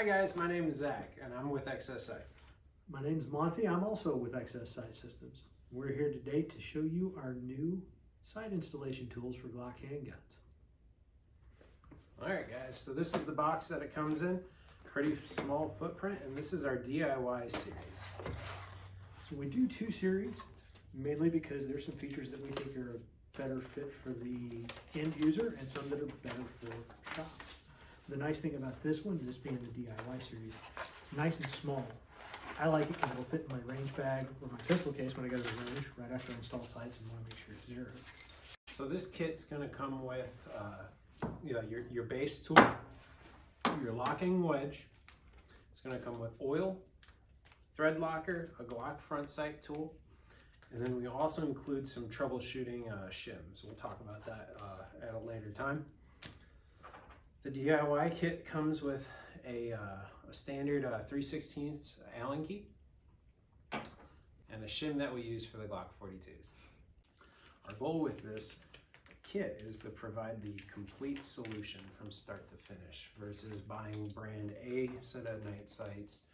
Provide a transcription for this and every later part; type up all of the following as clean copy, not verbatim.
Hi guys, my name is Zach and I'm with XS Sights. My name is Monty. I'm also with XS Sight Systems. We're here today to show you our new sight installation tools for Glock handguns. Alright guys, so this is the box that it comes in. Pretty small footprint, and this is our DIY-Series. So we do two series, mainly because there's some features that we think are a better fit for the end user and some that are better for shops. The nice thing about this one, this being the DIY-Series, it's nice and small. I like it because it'll fit in my range bag or my pistol case when I go to the range right after I install sights and want to make sure it's zero. So this kit's going to come with your base tool, your locking wedge. It's going to come with oil, thread locker, a Glock front sight tool, and then we also include some troubleshooting shims. We'll talk about that at a later time. The DIY kit comes with a standard 3/16 Allen key and a shim that we use for the Glock 42s. Our goal with this kit is to provide the complete solution from start to finish versus buying brand A set of night sights,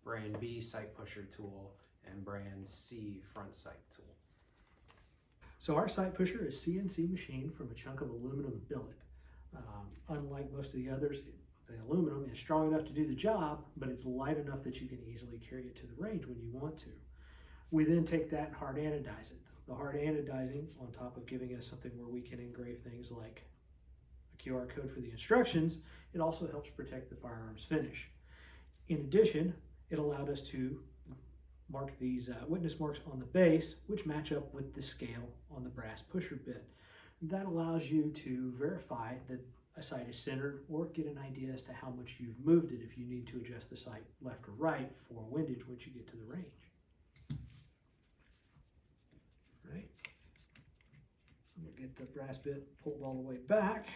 brand B sight pusher tool, and brand C front sight tool. So our sight pusher is CNC machined from a chunk of aluminum billet. Unlike most of the others, the aluminum is strong enough to do the job, but it's light enough that you can easily carry it to the range when you want to. We then take that and hard anodize it. The hard anodizing, on top of giving us something where we can engrave things like a QR code for the instructions, it also helps protect the firearm's finish. In addition, it allowed us to mark these witness marks on the base, which match up with the scale on the brass pusher bit. That allows you to verify that a sight is centered or get an idea as to how much you've moved it if you need to adjust the sight left or right for windage once you get to the range. Right. I'm going to get the brass bit pulled all the way back.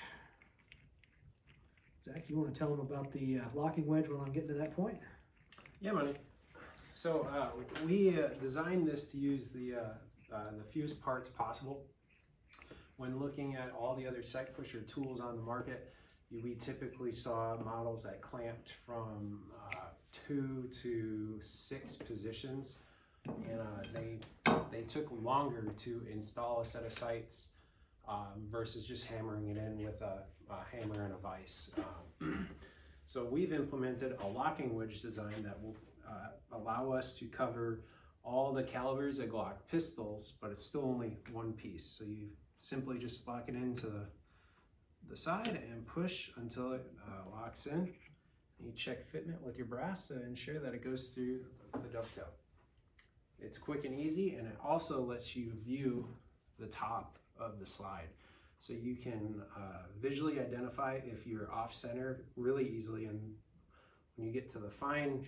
Zach, you want to tell them about the locking wedge when I'm getting to that point? Yeah, money. So we designed this to use the fewest parts possible. When looking at all the other sight pusher tools on the market, we typically saw models that clamped from 2 to 6 positions, and they took longer to install a set of sights versus just hammering it in with a hammer and a vise. So we've implemented a locking wedge design that will allow us to cover all the calibers of Glock pistols, but it's still only one piece. So you simply just lock it into the side and push until it locks in. You check fitment with your brass to ensure that it goes through the dovetail. It's quick and easy, and it also lets you view the top of the slide. So you can visually identify if you're off center really easily, and when you get to the fine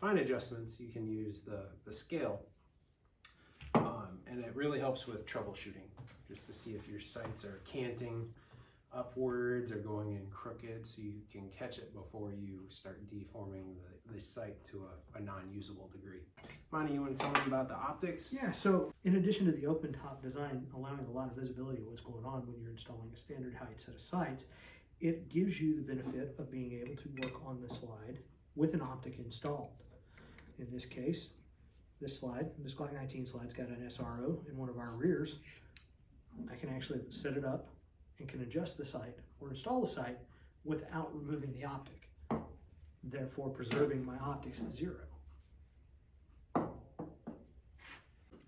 adjustments, you can use the scale. And it really helps with troubleshooting, just to see if your sights are canting upwards or going in crooked, so you can catch it before you start deforming the sight to a non-usable degree. Monty, you want to tell me about the optics? Yeah, so in addition to the open top design allowing a lot of visibility of what's going on when you're installing a standard height set of sights, it gives you the benefit of being able to work on the slide with an optic installed. In this case, this Glock 19 slide's got an SRO in one of our rears. I can actually set it up and can adjust the sight or install the sight without removing the optic, therefore preserving my optics at 0.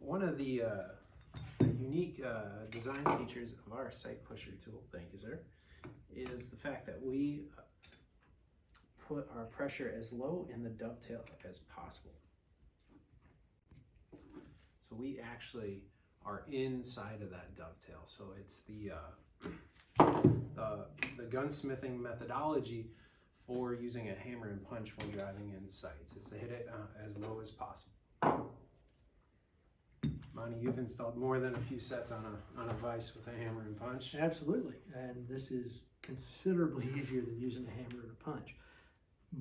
One of the unique design features of our sight pusher tool, thank you sir, is the fact that we put our pressure as low in the dovetail as possible. So we actually are inside of that dovetail. So it's the gunsmithing methodology for using a hammer and punch when driving in sights. It's to hit it as low as possible. Monty, you've installed more than a few sets on a vise with a hammer and punch. Absolutely, and this is considerably easier than using a hammer and a punch.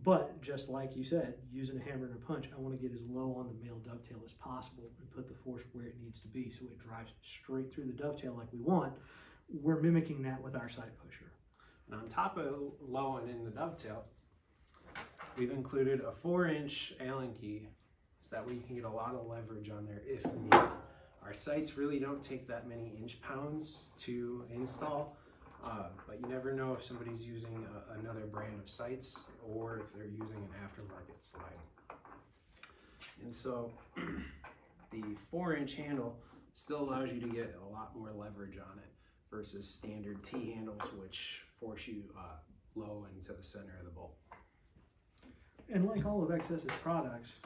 But just like you said, using a hammer and a punch, I want to get as low on the male dovetail as possible and put the force where it needs to be so it drives straight through the dovetail like we want. We're mimicking that with our sight pusher. And on top of low and in the dovetail, we've included a 4-inch Allen key so that way you can get a lot of leverage on there if needed. Our sights really don't take that many inch-pounds to install, but you never know if somebody's using another brand of sights or if they're using an aftermarket slide. And so the 4-inch handle still allows you to get a lot more leverage on it versus standard T handles, which force you low into the center of the bolt. And like all of XS's products,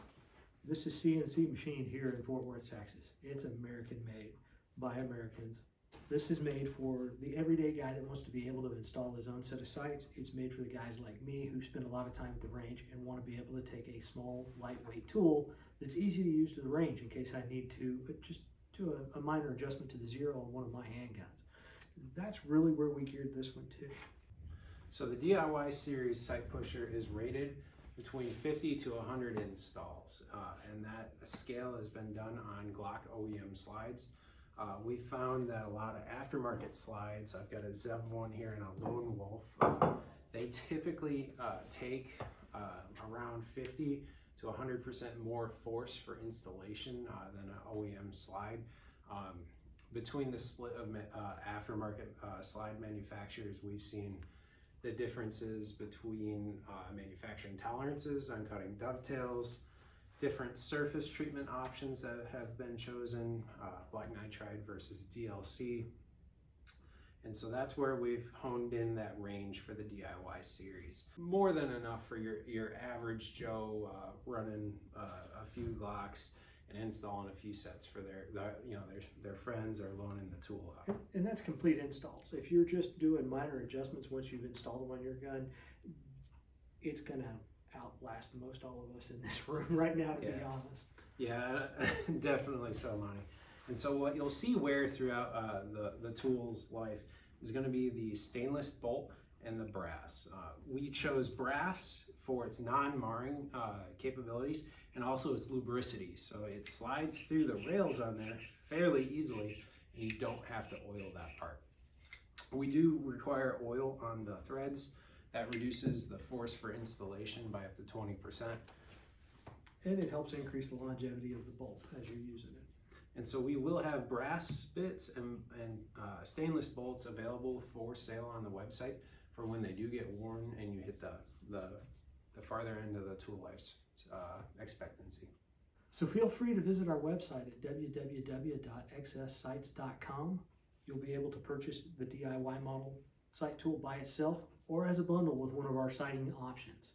this is CNC machined here in Fort Worth, Texas. It's American made by Americans. This is made for the everyday guy that wants to be able to install his own set of sights. It's made for the guys like me who spend a lot of time at the range and want to be able to take a small, lightweight tool that's easy to use to the range in case I need to just do a minor adjustment to the zero on one of my handguns. That's really where we geared this one to. So the DIY-Series sight pusher is rated between 50 to 100 installs, and that scale has been done on Glock OEM slides. We found that a lot of aftermarket slides, I've got a Zev one here and a Lone Wolf, they typically take around 50 to 100% more force for installation than an OEM slide. Between the split of aftermarket slide manufacturers, we've seen the differences between manufacturing tolerances on cutting dovetails, different surface treatment options that have been chosen, black nitride versus DLC. And so that's where we've honed in that range for the DIY-Series. More than enough for your average Joe running a few Glocks and installing a few sets for their friends or loaning the tool out. And that's complete installs. If you're just doing minor adjustments once you've installed them on your gun, it's gonna outlast most all of us in this room right now, to be honest. Yeah, definitely so, Monty. And so what you'll see wear throughout the tool's life is going to be the stainless bolt and the brass. We chose brass for its non-marring capabilities and also its lubricity. So it slides through the rails on there fairly easily and you don't have to oil that part. We do require oil on the threads. That reduces the force for installation by up to 20%. And it helps increase the longevity of the bolt as you're using it. And so we will have brass bits and stainless bolts available for sale on the website for when they do get worn and you hit the farther end of the tool life's expectancy. So feel free to visit our website at www.xssights.com. You'll be able to purchase the DIY model sight tool by itself or as a bundle with one of our sighting options.